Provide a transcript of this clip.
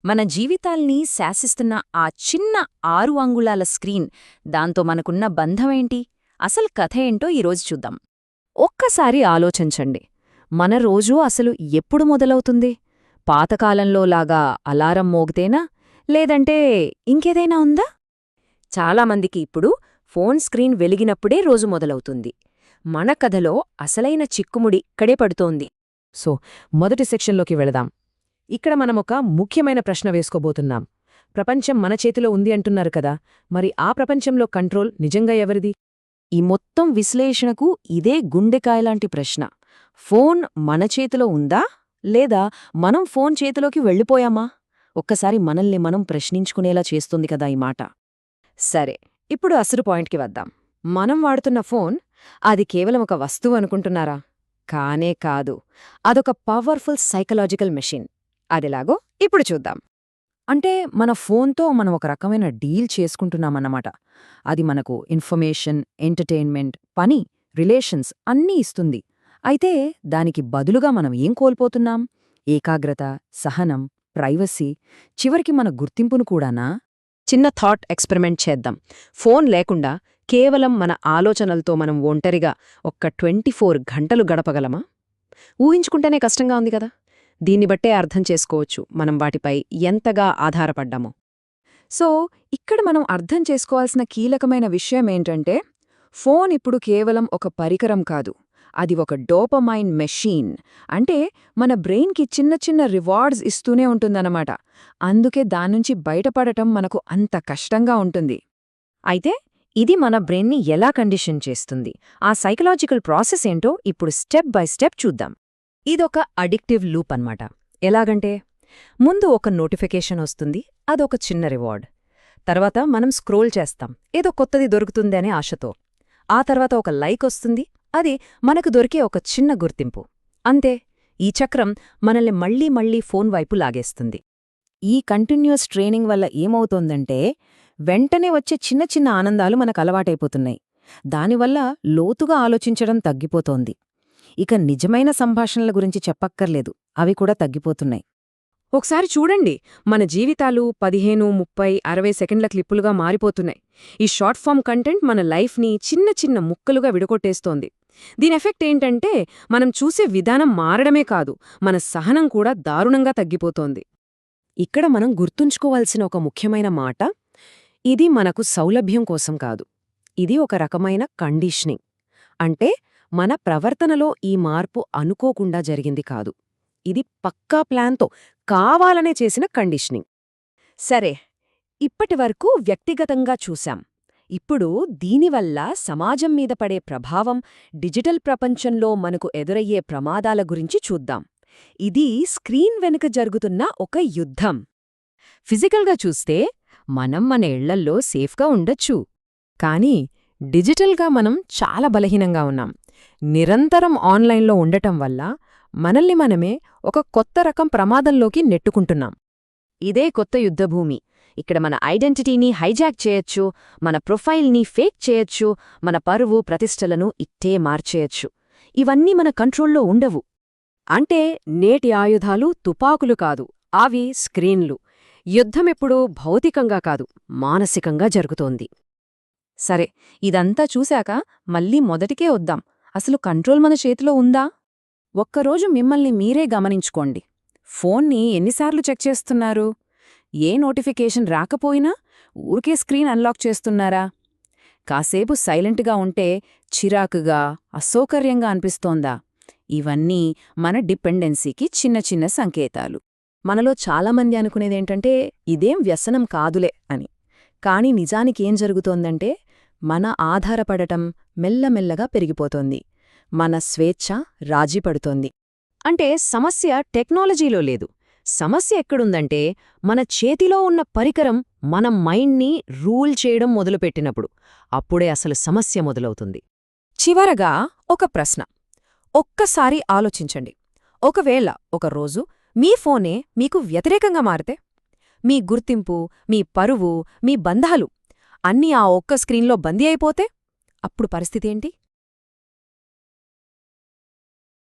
మన జీవితాల్ని శాసిస్తున్న ఆ చిన్న 6 అంగుళాల స్క్రీన్, దాంతో మనకున్న బంధమేంటి? అసలు కథ ఏంటో ఈరోజు చూద్దాం. ఒక్కసారి ఆలోచించండి, మన రోజు అసలు ఎప్పుడు మొదలవుతుంది? పాతకాలంలోలాగా అలారం మోగితేనా, లేదంటే ఇంకేదైనా ఉందా? చాలామందికి ఇప్పుడు ఫోన్ స్క్రీన్ వెలిగినప్పుడే రోజు మొదలవుతుంది. మన కథలో అసలైన చిక్కుముడి ఇక్కడే పడుతోంది. సో మొదటి సెక్షన్లోకి వెళదాం. ఇక్కడ మనమొక ముఖ్యమైన ప్రశ్న వేసుకోబోతున్నాం. ప్రపంచం మన చేతిలో ఉంది అంటున్నారు కదా, మరి ఆ ప్రపంచంలో కంట్రోల్ నిజంగా ఎవరిది? ఈ మొత్తం విశ్లేషణకు ఇదే గుండెకాయలాంటి ప్రశ్న. ఫోన్ మన చేతిలో ఉందా, లేదా మనం ఫోన్ చేతిలోకి వెళ్ళిపోయామా? ఒక్కసారి మనల్ని మనం ప్రశ్నించుకునేలా చేస్తుంది కదా ఈ మాట. సరే, ఇప్పుడు అసలు పాయింట్కి వద్దాం. మనం వాడుతున్న ఫోన్, అది కేవలం ఒక వస్తువు అనుకుంటున్నారా? కానే కాదు. అదొక పవర్ఫుల్ సైకలాజికల్ మెషిన్. అదెలాగో ఇప్పుడు చూద్దాం. అంటే మన ఫోన్తో మనం ఒక రకమైన డీల్ చేసుకుంటున్నామన్నమాట. అది మనకు ఇన్ఫర్మేషన్, ఎంటర్టైన్మెంట్, పని, రిలేషన్స్ అన్నీ ఇస్తుంది. అయితే దానికి బదులుగా మనం ఏం కోల్పోతున్నాం? ఏకాగ్రత, సహనం, ప్రైవసీ, చివరికి మన గుర్తింపును కూడానా? చిన్న థాట్ ఎక్స్పెరిమెంట్ చేద్దాం. ఫోన్ లేకుండా కేవలం మన ఆలోచనలతో మనం ఒంటరిగా ఒక్క 24 గంటలు గడపగలమా? ఊహించుకుంటేనే కష్టంగా ఉంది కదా. దీన్ని బట్టే అర్థం చేసుకోవచ్చు మనం వాటిపై ఎంతగా ఆధారపడ్డామో. సో ఇక్కడ మనం అర్థం చేసుకోవాల్సిన కీలకమైన విషయమేంటంటే, ఫోన్ ఇప్పుడు కేవలం ఒక పరికరం కాదు, అది ఒక డోపమైన్ మెషీన్. అంటే మన బ్రెయిన్కి చిన్న చిన్న రివార్డ్స్ ఇస్తూనే ఉంటుందన్నమాట. అందుకే దాన్నుంచి బయటపడటం మనకు అంత కష్టంగా ఉంటుంది. అయితే ఇది మన బ్రెయిన్ని ఎలా కండిషన్ చేస్తుంది, ఆ సైకలాజికల్ ప్రాసెస్ ఏంటో ఇప్పుడు స్టెప్ బై స్టెప్ చూద్దాం. ఇదొక అడిక్టివ్ లూప్ అన్నమాట. ఎలాగంటే, ముందు ఒక నోటిఫికేషన్ వస్తుంది, అదొక చిన్న రివార్డ్. తర్వాత మనం స్క్రోల్ చేస్తాం, ఏదో కొత్తది దొరుకుతుంది అనే ఆశతో. ఆ తర్వాత ఒక లైక్ వస్తుంది, అది మనకు దొరికే ఒక చిన్న గుర్తింపు. అంతే, ఈ చక్రం మనల్ని మళ్లీ మళ్లీ ఫోన్ వైపు లాగేస్తుంది. ఈ కంటిన్యూస్ ట్రైనింగ్ వల్ల ఏమవుతోందంటే, వెంటనే వచ్చే చిన్న చిన్న ఆనందాలు మనకు అలవాటైపోతున్నాయి. దానివల్ల లోతుగా ఆలోచించడం తగ్గిపోతోంది. ఇక నిజమైన సంభాషణల గురించి చెప్పక్కర్లేదు, అవి కూడా తగ్గిపోతున్నాయి. ఒకసారి చూడండి, మన జీవితాలు 15, 30, 60 సెకండ్ల క్లిప్పులుగా మారిపోతున్నాయి. ఈ షార్ట్ ఫామ్ కంటెంట్ మన లైఫ్ని చిన్న చిన్న ముక్కలుగా విడగొట్టేస్తోంది. దీని ఎఫెక్ట్ ఏంటంటే, మనం చూసే విధానం మారడమే కాదు, మన సహనం కూడా దారుణంగా తగ్గిపోతోంది. ఇక్కడ మనం గుర్తుంచుకోవాల్సిన ఒక ముఖ్యమైన మాట, ఇది మనకు సౌలభ్యం కోసం కాదు, ఇది ఒక రకమైన కండిషనింగ్. అంటే మన ప్రవర్తనలో ఈ మార్పు అనుకోకుండా జరిగింది కాదు, ఇది పక్కా ప్లాన్తో కావాలనే చేసిన కండిషనింగ్. సరే, ఇప్పటివరకు వ్యక్తిగతంగా చూశాం. ఇప్పుడు దీనివల్ల సమాజం మీద పడే ప్రభావం, డిజిటల్ ప్రపంచంలో మనకు ఎదురయ్యే ప్రమాదాల గురించి చూద్దాం. ఇది స్క్రీన్ వెనుక జరుగుతున్న ఒక యుద్ధం. ఫిజికల్గా చూస్తే మనం మన ఇళ్లల్లో సేఫ్గా ఉండొచ్చు, కానీ డిజిటల్గా మనం చాలా బలహీనంగా ఉన్నాం. నిరంతరం ఆన్లైన్లో ఉండటం వల్ల మనల్ని మనమే ఒక కొత్త రకం ప్రమాదంలోకి నెట్టుకుంటున్నాం. ఇదే కొత్త యుద్ధభూమి. ఇక్కడ మన ఐడెంటిటీని హైజాక్ చేయొచ్చు, మన ప్రొఫైల్ని ఫేక్ చేయొచ్చు, మన పరువు, ప్రతిష్టలను ఇట్టే మార్చేయచ్చు. ఇవన్నీ మన కంట్రోల్లో ఉండవు. అంటే నేటి ఆయుధాలు తుపాకులు కాదు, అవి స్క్రీన్లు. యుద్ధమెప్పుడూ భౌతికంగా కాదు, మానసికంగా జరుగుతోంది. సరే, ఇదంతా చూశాక మళ్ళీ మొదటికే వద్దాం. అసలు కంట్రోల్ మన చేతిలో ఉందా? ఒక్కరోజు మిమ్మల్ని మీరే గమనించుకోండి. ఫోన్ని ఎన్నిసార్లు చెక్ చేస్తున్నారు? ఏ నోటిఫికేషన్ రాకపోయినా ఊరికే స్క్రీన్ అన్లాక్ చేస్తున్నారా? కాసేపు సైలెంట్గా ఉంటే చిరాకుగా, అసౌకర్యంగా అనిపిస్తోందా? ఇవన్నీ మన డిపెండెన్సీకి చిన్న చిన్న సంకేతాలు. మనలో చాలామంది అనుకునేదేంటంటే, ఇదేం వ్యసనం కాదులే అని. కాని నిజానికేం జరుగుతోందంటే, మన ఆధారపడటం మెల్లమెల్లగా పెరిగిపోతోంది. మన స్వేచ్ఛ రాజీపడుతోంది. అంటే సమస్య టెక్నాలజీలో లేదు. సమస్య ఎక్కడుందంటే, మన చేతిలో ఉన్న పరికరం మన మైండ్ని రూల్ చేయడం మొదలుపెట్టినప్పుడు. అప్పుడే అసలు సమస్య మొదలవుతుంది. చివరగా ఒక ప్రశ్న. ఒక్కసారి ఆలోచించండి. ఒకవేళ ఒకరోజు మీ ఫోనే మీకు వ్యతిరేకంగా మారితే, మీ గుర్తింపు, మీ పరువు, మీ బంధాలు అన్నీ ఆ ఒక్క స్క్రీన్లో బందీ అయిపోతే, అప్పుడు పరిస్థితేంటి?